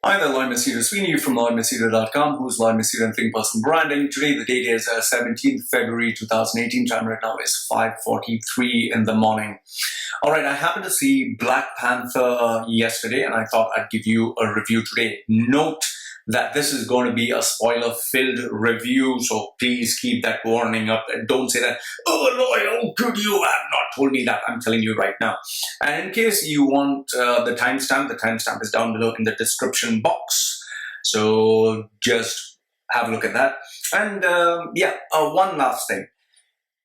Hi there, Lloyd Machedo Sweeney from LloydMachedo.com, who's Lloyd Machedo and Think Personal Branding. Today, the date is 17th February 2018. Time right now is 5:43 in the morning. All right, I happened to see Black Panther yesterday, and I thought I'd give you a review today. Note that this is going to be a spoiler-filled review, so please keep that warning up and don't say that, "Oh, Lloyd, how could you have not told me that?" I'm telling you right now. And in case you want the timestamp is down below in the description box. So just have a look at that. And one last thing.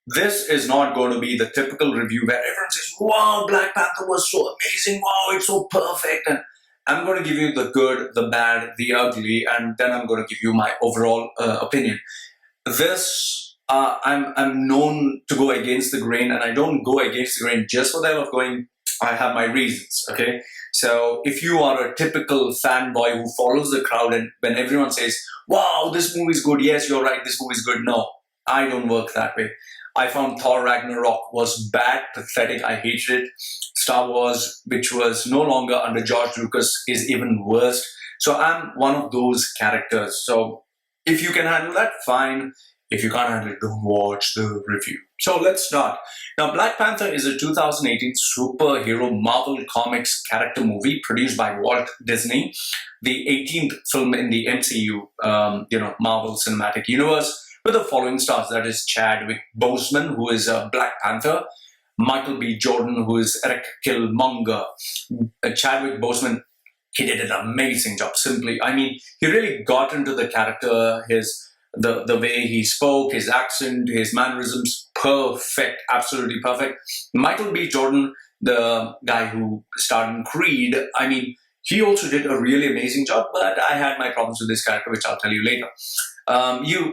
This is not going to be the typical review where everyone says, "Wow, Black Panther was so amazing. Wow, it's so perfect." And I'm going to give you the good, the bad, the ugly, and then I'm going to give you my overall opinion. I'm known to go against the grain, and I don't go against the grain just for the hell of going. I have my reasons, okay? So if you are a typical fanboy who follows the crowd and when everyone says, "Wow, this movie's good, yes, you're right, this movie's good," no, I don't work that way. I found Thor Ragnarok was bad, pathetic, I hated it. Star Wars, which was no longer under George Lucas, is even worse. So I'm one of those characters. So if you can handle that, fine. If you can't handle it, don't watch the review. So let's start. Now, Black Panther is a 2018 superhero Marvel Comics character movie produced by Walt Disney, the 18th film in the MCU, Marvel Cinematic Universe, with the following stars. That is Chadwick Boseman, who is Black Panther, Michael B. Jordan, who is Eric Killmonger. Chadwick Boseman, he did an amazing job. Simply, I mean, he really got into the character. The way he spoke, his accent, his mannerisms, perfect, absolutely perfect. Michael B. Jordan, the guy who starred in Creed, I mean, he also did a really amazing job, but I had my problems with this character, which I'll tell you later.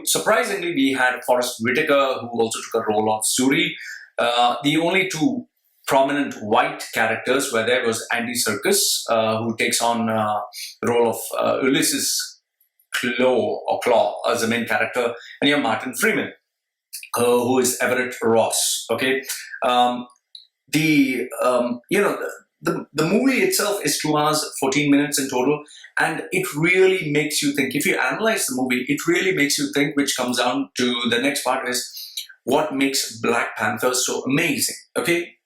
Surprisingly, we had Forrest Whitaker, who also took a role on Suri. The only two prominent white characters were there was Andy Serkis, who takes on the role of Ulysses Claw as the main character, and you have Martin Freeman, who is Everett Ross. Okay, the movie itself is 2 hours 14 minutes in total, and it really makes you think. If you analyze the movie, it really makes you think, which comes down to the next part is what makes Black Panther so amazing. Okay,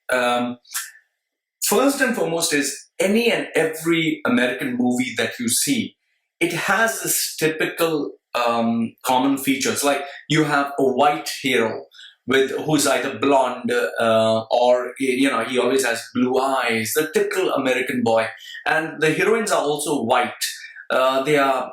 first and foremost is any and every American movie that you see, it has this typical common features. Like you have a white hero who's either blonde or he always has blue eyes, the typical American boy. And the heroines are also white. They are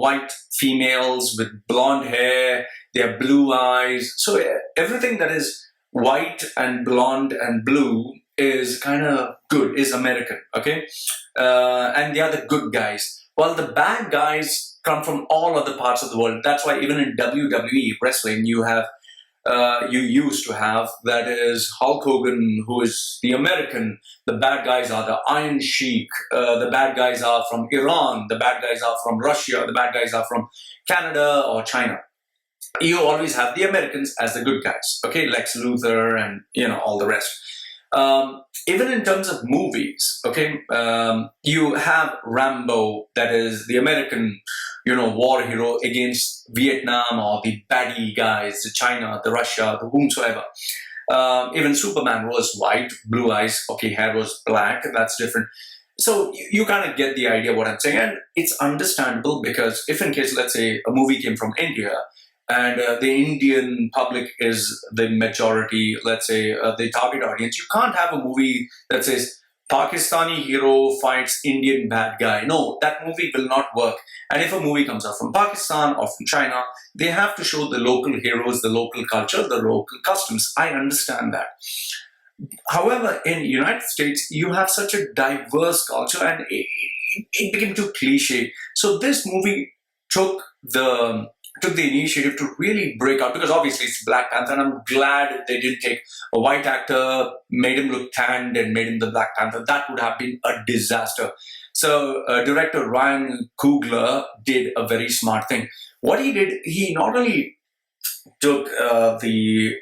white females with blonde hair. They have blue eyes. So everything that is white and blonde and blue is kind of good, is American. Okay, and they are the good guys. Well, the bad guys come from all other parts of the world. That's why even in WWE wrestling, you used to have, that is Hulk Hogan, who is the American. The bad guys are the Iron Sheik. The bad guys are from Iran. The bad guys are from Russia. The bad guys are from Canada or China. You always have the Americans as the good guys. Okay, Lex Luthor and all the rest. Even in terms of movies, okay, you have Rambo, that is the American, war hero against Vietnam, or the baddie guys, the China, the Russia, the whomsoever. Even Superman was white, blue eyes, okay, hair was black, that's different. So you kind of get the idea what I'm saying, and it's understandable because if in case, let's say, a movie came from India, and the Indian public is the majority, let's say, the target audience, you can't have a movie that says Pakistani hero fights Indian bad guy. No, that movie will not work. And if a movie comes out from Pakistan or from China, they have to show the local heroes, the local culture, the local customs. I understand that. However, in the United States, you have such a diverse culture, and it became too cliche. So this movie took the initiative to really break out, because obviously it's Black Panther, and I'm glad they didn't take a white actor, made him look tanned, and made him the Black Panther. That would have been a disaster. So director Ryan Coogler did a very smart thing. What he did, he not only took the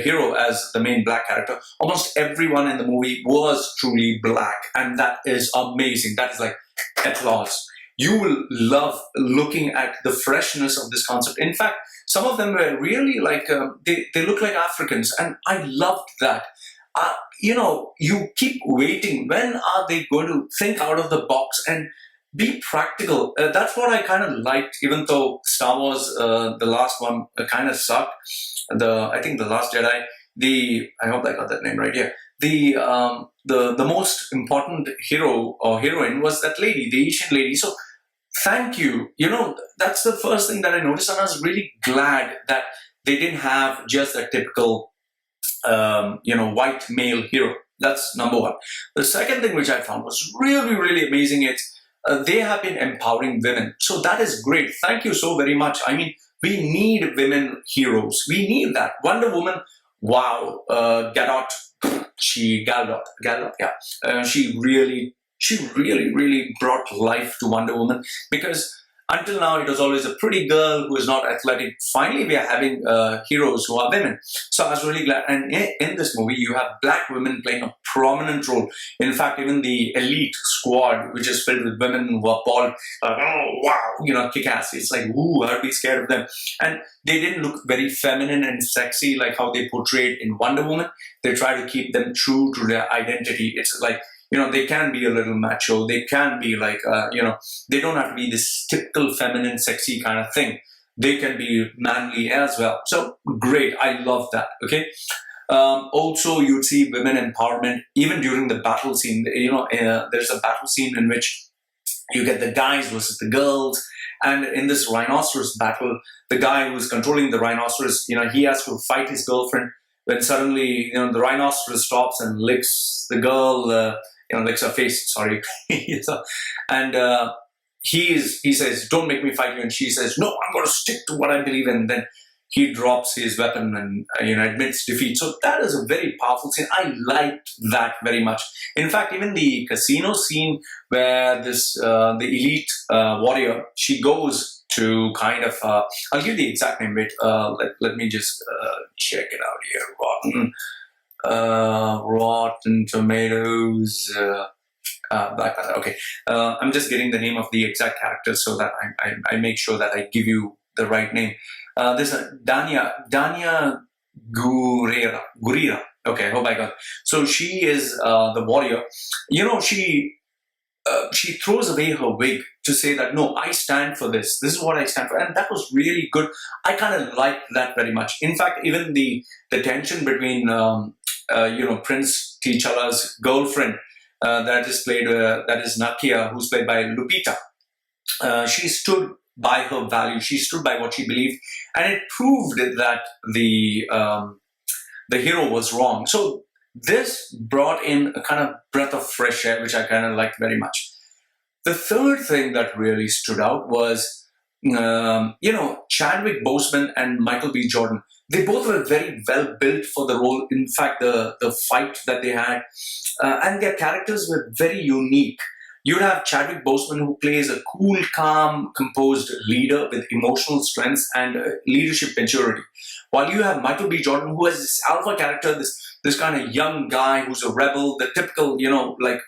hero as the main black character. Almost everyone in the movie was truly black, and that is amazing. That is like applause. You will love looking at the freshness of this concept. In fact, some of them were really like they look like Africans, and I loved that. You keep waiting. When are they going to think out of the box and be practical? That's what I kind of liked, even though Star Wars, the last one, kind of sucked. I think the Last Jedi. I hope I got that name right. Yeah. The most important hero or heroine was that lady, the Asian lady. So thank you. That's the first thing that I noticed, and I was really glad that they didn't have just a typical white male hero. That's number one. The second thing which I found was really, really amazing is they have been empowering women. So that is great. Thank you so very much. I mean, we need women heroes. We need that. Wonder Woman, wow. Gadot, yeah. She really, really brought life to Wonder Woman, because until now, it was always a pretty girl who is not athletic. Finally, we are having heroes who are women. So I was really glad. And in this movie, you have black women playing a prominent role. In fact, even the elite squad, which is filled with women who are called, oh, wow, kick-ass. It's like, ooh, I'd be scared of them. And they didn't look very feminine and sexy like how they portrayed in Wonder Woman. They try to keep them true to their identity. It's like, they can be a little macho. They can be like, they don't have to be this typical feminine, sexy kind of thing. They can be manly as well. So great. I love that. Okay. Also, you'd see women empowerment even during the battle scene. There's a battle scene in which you get the guys versus the girls. And in this rhinoceros battle, the guy who's controlling the rhinoceros, he has to fight his girlfriend. When suddenly, the rhinoceros stops and licks the girl, licks her face, sorry. And he says, don't make me fight you. And she says, no, I'm going to stick to what I believe in. And then he drops his weapon and, admits defeat. So that is a very powerful scene. I liked that very much. In fact, even the casino scene where the elite warrior, she goes to kind of, I'll give the exact name, wait, let me just check it out here. Rotten Tomatoes, Black Panther. Okay, I'm just getting the name of the exact character so that I make sure that I give you the right name. This Dania Gurira. Okay, I hope I got it. So she is the warrior. She throws away her wig to say that, no, I stand for this. This is what I stand for. And that was really good. I kind of liked that very much. In fact, even the tension between, Prince T'Challa's girlfriend, that is Nakia, who's played by Lupita. She stood by her values. She stood by what she believed. And it proved that the hero was wrong. So this brought in a kind of breath of fresh air, which I kind of liked very much. The third thing that really stood out was, Chadwick Boseman and Michael B. Jordan. They both were very well built for the role. In fact, the fight that they had, and their characters were very unique. You'd have Chadwick Boseman, who plays a cool, calm, composed leader with emotional strength and leadership maturity. While you have Michael B. Jordan, who has this alpha character, this kind of young guy who's a rebel, the typical,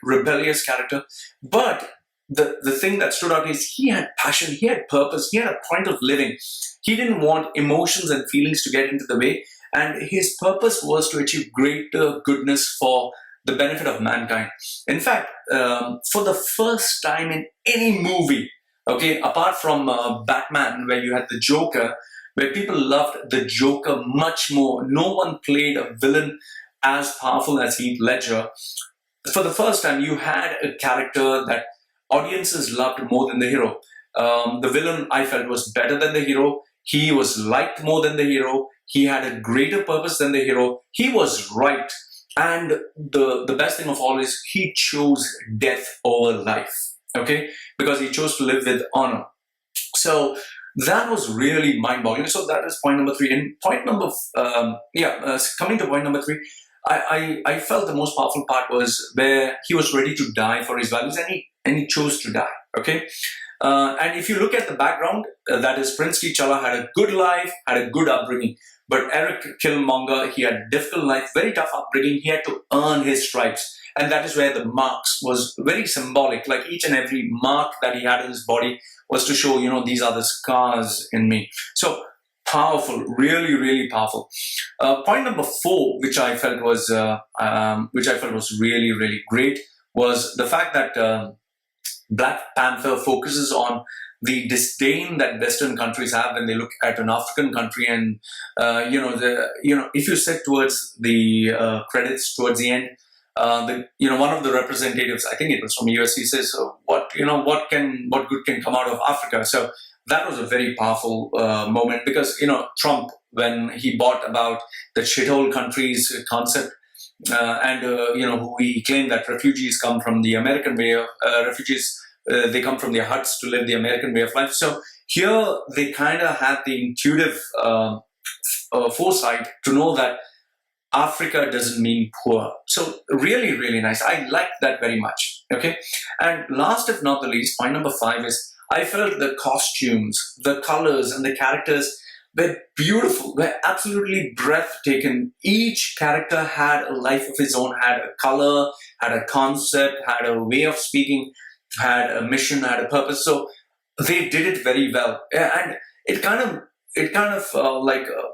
rebellious character. But the thing that stood out is he had passion, he had purpose, he had a point of living. He didn't want emotions and feelings to get into the way. And his purpose was to achieve greater goodness for the benefit of mankind. In fact, for the first time in any movie, okay, apart from Batman, where you had the Joker, where people loved the Joker much more. No one played a villain as powerful as Heath Ledger. For the first time, you had a character that audiences loved more than the hero. The villain, I felt, was better than the hero. He was liked more than the hero. He had a greater purpose than the hero. He was right. And the best thing of all is he chose death over life, okay? Because he chose to live with honor. So that was really mind-boggling. So that is point number 3. And point number, coming to point number 3, I felt the most powerful part was where he was ready to die for his values, and he chose to die, okay? And if you look at the background, that is Prince T'Challa had a good life, had a good upbringing. But Eric Killmonger, he had a difficult life, very tough upbringing. He had to earn his stripes. And that is where the marks was very symbolic. Like each and every mark that he had in his body was to show, these are the scars in me. So powerful, really, really powerful. Point number 4, which I felt was really, really great, was the fact that Black Panther focuses on the disdain that Western countries have when they look at an African country, and if you sit towards the credits towards the end, one of the representatives, I think it was from US, he says, what good can come out of Africa? So that was a very powerful moment, because Trump, when he bought about the shithole countries concept, who he claimed that refugees come from the American way of they come from their huts to live the American way of life. So here they kind of had the intuitive foresight to know that Africa doesn't mean poor. So really, really nice. I liked that very much. Okay. And last if not the least, point number 5 is I felt the costumes, the colors, and the characters were beautiful, were absolutely breathtaking. Each character had a life of his own, had a color, had a concept, had a way of speaking, had a mission, had a purpose. So they did it very well. And it kind of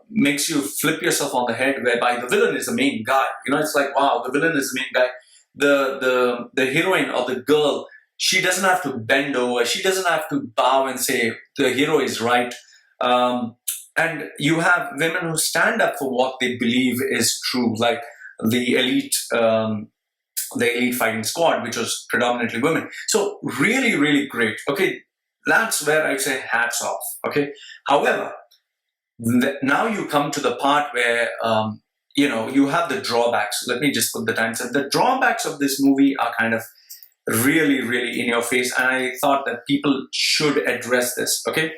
makes you flip yourself on the head, whereby the villain is the main guy. It's like, wow, the villain is the main guy. The heroine or the girl, she doesn't have to bend over. She doesn't have to bow and say the hero is right. And you have women who stand up for what they believe is true, like the elite fighting squad, which was predominantly women. So really, really great. Okay, that's where I say hats off. Okay, however, now you come to the part where you have the drawbacks. Let me just put the time. So the drawbacks of this movie are kind of really, really in your face, and I thought that people should address this. Okay,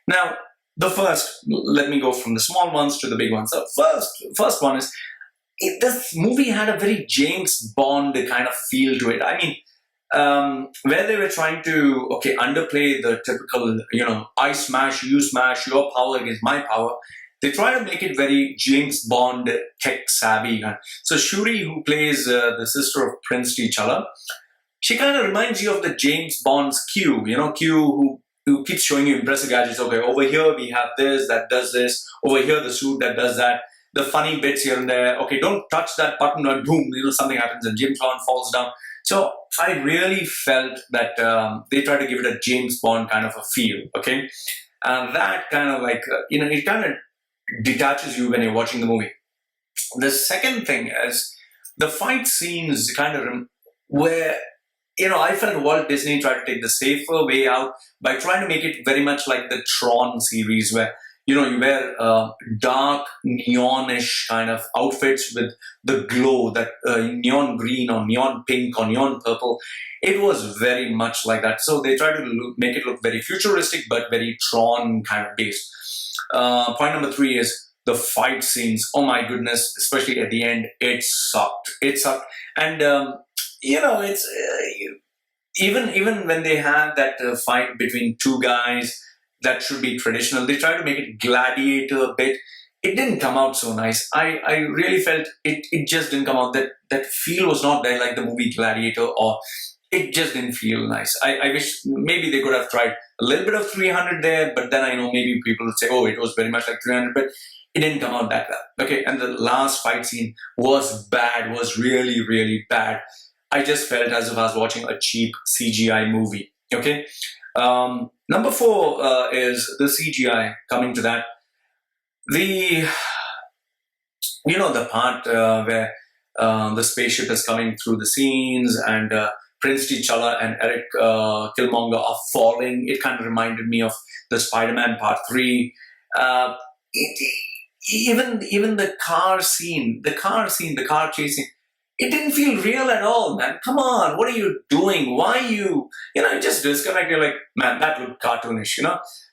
now the first, let me go from the small ones to the big ones. The first one is, this movie had a very James Bond kind of feel to it. I mean, where they were trying to underplay the typical I smash, you smash, your power against my power. They try to make it very James Bond tech savvy. So Shuri, who plays the sister of Prince T'Challa, she kind of reminds you of the James Bond's Q. Q who keeps showing you impressive gadgets. Okay, over here we have this that does this. Over here the suit that does that. The funny bits here and there. Okay, don't touch that button and boom, something happens and James Bond falls down. So I really felt that they try to give it a James Bond kind of a feel. Okay, and that kind of it kind of detaches you when you're watching the movie. The second thing is the fight scenes kind of where I felt Walt Disney tried to take the safer way out by trying to make it very much like the Tron series, where you wear dark neonish kind of outfits with the glow, that neon green or neon pink or neon purple. It was very much like that. So they tried to make it look very futuristic but very Tron kind of based. Point number 3 is the fight scenes. Oh my goodness, especially at the end, it sucked. And it's even when they had that fight between two guys that should be traditional, they tried to make it gladiator a bit. It didn't come out so nice. I really felt it just didn't come out. That feel was not there like the movie Gladiator, or it just didn't feel nice. I wish maybe they could have tried a little bit of 300 there, but then I know maybe people would say, oh, it was very much like 300, but it didn't come out that well. Okay, and the last fight scene was bad, was really, really bad. I just felt as if I was watching a cheap CGI movie. Okay, number 4 is the CGI. Coming to that, the part where the spaceship is coming through the scenes and Prince T'Challa and Eric Killmonger are falling. It kind of reminded me of the Spider-Man Part 3. Even the car scene, the car chasing, it didn't feel real at all, man. Come on, what are you doing? Why you just disconnect? You're like, man, that looked cartoonish,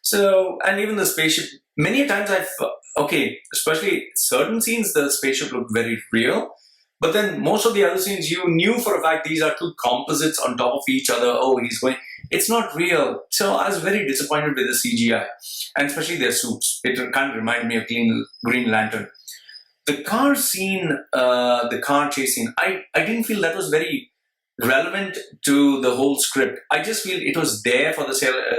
So, and even the spaceship, many times especially certain scenes, the spaceship looked very real. But then most of the other scenes, you knew for a fact these are two composites on top of each other. Oh, he's going. It's not real. So I was very disappointed with the CGI, and especially their suits. It kind of reminded me of Green Lantern. The car scene, the car chase scene, I didn't feel that was very relevant to the whole script. I just feel it was there for the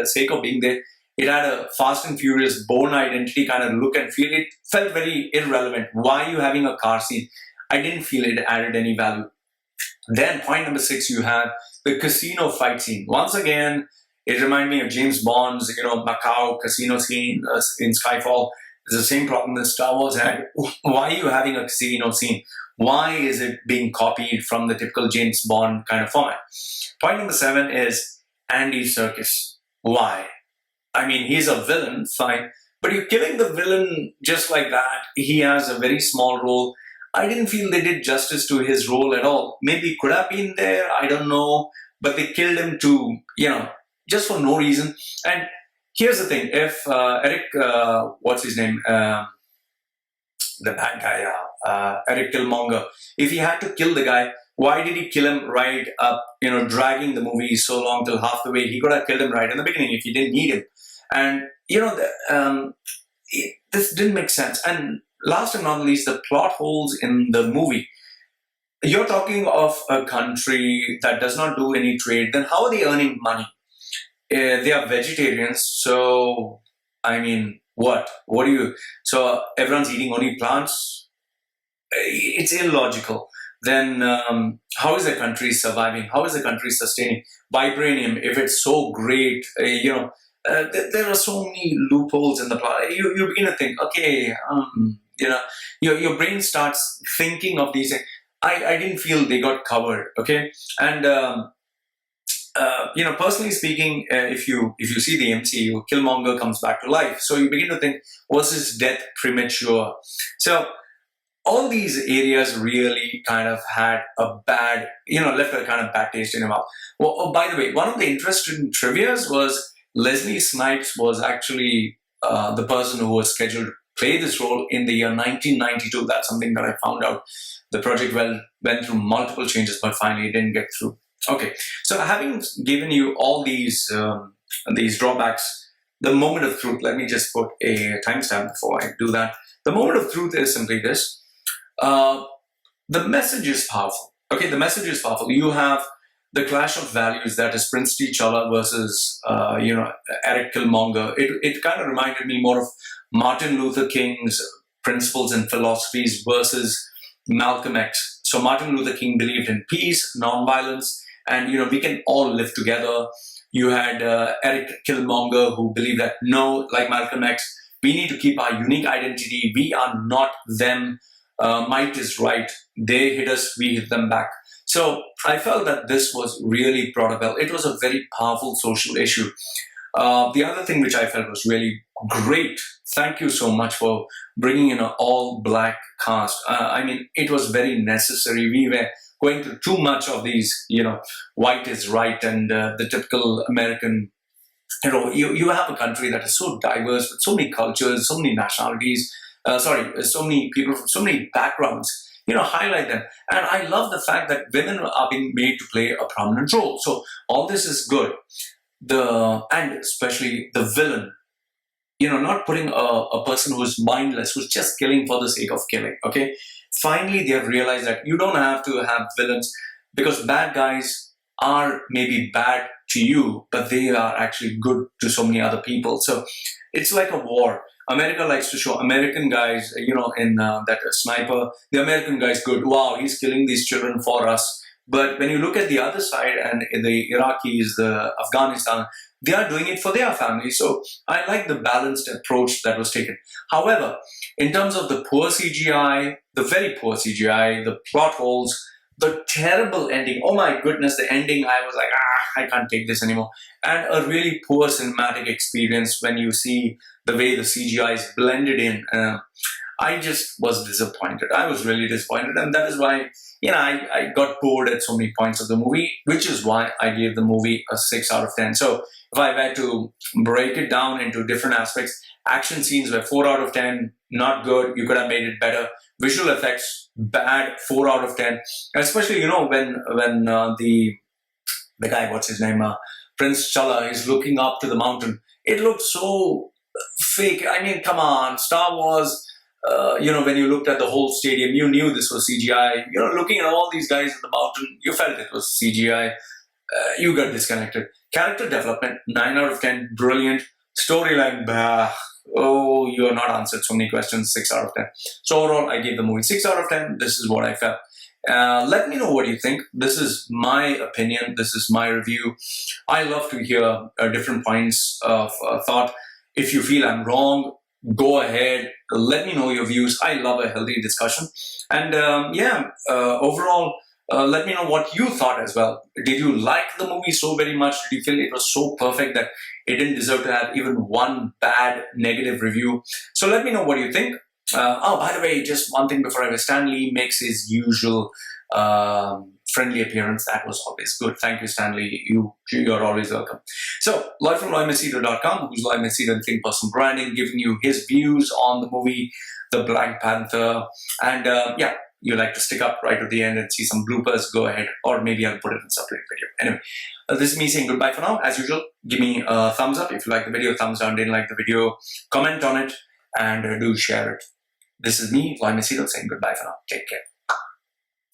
sake of being there. It had a Fast and Furious Bourne Identity kind of look and feel. It felt very irrelevant. Why are you having a car scene? I didn't feel it added any value. Then point number 6, you have the casino fight scene. Once again, it reminded me of James Bond's, Macau casino scene in Skyfall. It's the same problem that Star Wars had. Why are you having a casino scene? Why is it being copied from the typical James Bond kind of format? Point number 7 is Andy Serkis. Why? I mean, he's a villain, fine, but you're killing the villain just like that. He has a very small role. I didn't feel they did justice to his role at all. Maybe he could have been there, I don't know, but they killed him too, just for no reason. And here's the thing: if Eric, what's his name, the bad guy, Eric Killmonger, if he had to kill the guy, why did he kill him right up, dragging the movie so long till half the way? He could have killed him right in the beginning if he didn't need him. And, this didn't make sense. And last and not least, the plot holes in the movie. You're talking of a country that does not do any trade, then how are they earning money? They are vegetarians, so, I mean, what? So everyone's eating only plants? It's illogical. Then how is the country surviving? How is the country sustaining? Vibranium, if it's so great, there are so many loopholes in the plot. You begin to think, okay, your brain starts thinking of these things. I didn't feel they got covered, okay? And, personally speaking, if you see the MCU, Killmonger comes back to life. So you begin to think, was his death premature? So all these areas really kind of had a bad, left a kind of bad taste in your mouth. Well, oh, by the way, one of the interesting trivias was Leslie Snipes was actually the person who was scheduled to play this role in the year 1992. That's something that I found out. The project went through multiple changes, but finally it didn't get through. Okay, so having given you all these drawbacks, the moment of truth, let me just put a timestamp before I do that. The moment of truth is simply this. The message is powerful. Okay, the message is powerful. You have the clash of values, that is Prince T'Challa versus, Eric Killmonger. It kind of reminded me more of Martin Luther King's principles and philosophies versus Malcolm X. So Martin Luther King believed in peace, nonviolence, and we can all live together. You had Eric Killmonger who believed that no, like Malcolm X, we need to keep our unique identity. We are not them. Might is right. They hit us, we hit them back. So I felt that this was really brought about. It was a very powerful social issue. The other thing which I felt was really great. Thank you so much for bringing in an all-black cast. It was very necessary. We were going through too much of these, white is right and the typical American. You have a country that is so diverse with so many cultures, so many nationalities. So many people from so many backgrounds. Highlight them. And I love the fact that women are being made to play a prominent role. So all this is good. And especially the villain. Not putting a person who's mindless, who's just killing for the sake of killing. Okay. Finally, they have realized that you don't have to have villains, because bad guys are maybe bad to you, but they are actually good to so many other people. So it's like a war. America likes to show American guys, in that sniper, the American guy's good. Wow, he's killing these children for us. But when you look at the other side, and the Iraqis, the Afghanistan, they are doing it for their family. So I like the balanced approach that was taken. However, in terms of the poor CGI, the very poor CGI, the plot holes, the terrible ending, oh my goodness, the ending, I was like, I can't take this anymore. And a really poor cinematic experience when you see the way the CGI is blended in. I just was disappointed. I was really disappointed. And that is why, I got bored at so many points of the movie, which is why I gave the movie a 6 out of 10. So if I were to break it down into different aspects, action scenes were 4 out of 10, not good. You could have made it better. Visual effects, bad, 4 out of 10. Especially, when the guy, what's his name? Prince Chala is looking up to the mountain. It looked so fake. I mean, come on, Star Wars. When you looked at the whole stadium, you knew this was CGI. Looking at all these guys at the mountain, you felt it was CGI. You got disconnected. Character development, 9 out of 10, brilliant. Storyline, bah. Oh, you are not answered so many questions, 6 out of 10. So overall, I gave the movie 6 out of 10. This is what I felt. Let me know what you think. This is my opinion. This is my review. I love to hear different points of thought. If you feel I'm wrong, go ahead. Let me know your views. I love a healthy discussion. And overall, let me know what you thought as well. Did you like the movie so very much? Did you feel it was so perfect that it didn't deserve to have even one bad negative review? So let me know what you think. By the way, just one thing before I go, Stan Lee makes his usual friendly appearance. That was always good. Thank you, Stan Lee. You're always welcome. So, Lloyd from LloydMachedo.com, who's Lloyd Machedo and Think Personal Branding, giving you his views on the movie, The Black Panther. And you like to stick up right at the end and see some bloopers, go ahead. Or maybe I'll put it in a separate video. Anyway, this is me saying goodbye for now. As usual, give me a thumbs up if you like the video, thumbs down, didn't like the video, comment on it, and do share it. This is me, Lloyd Machedo, saying goodbye for now. Take care.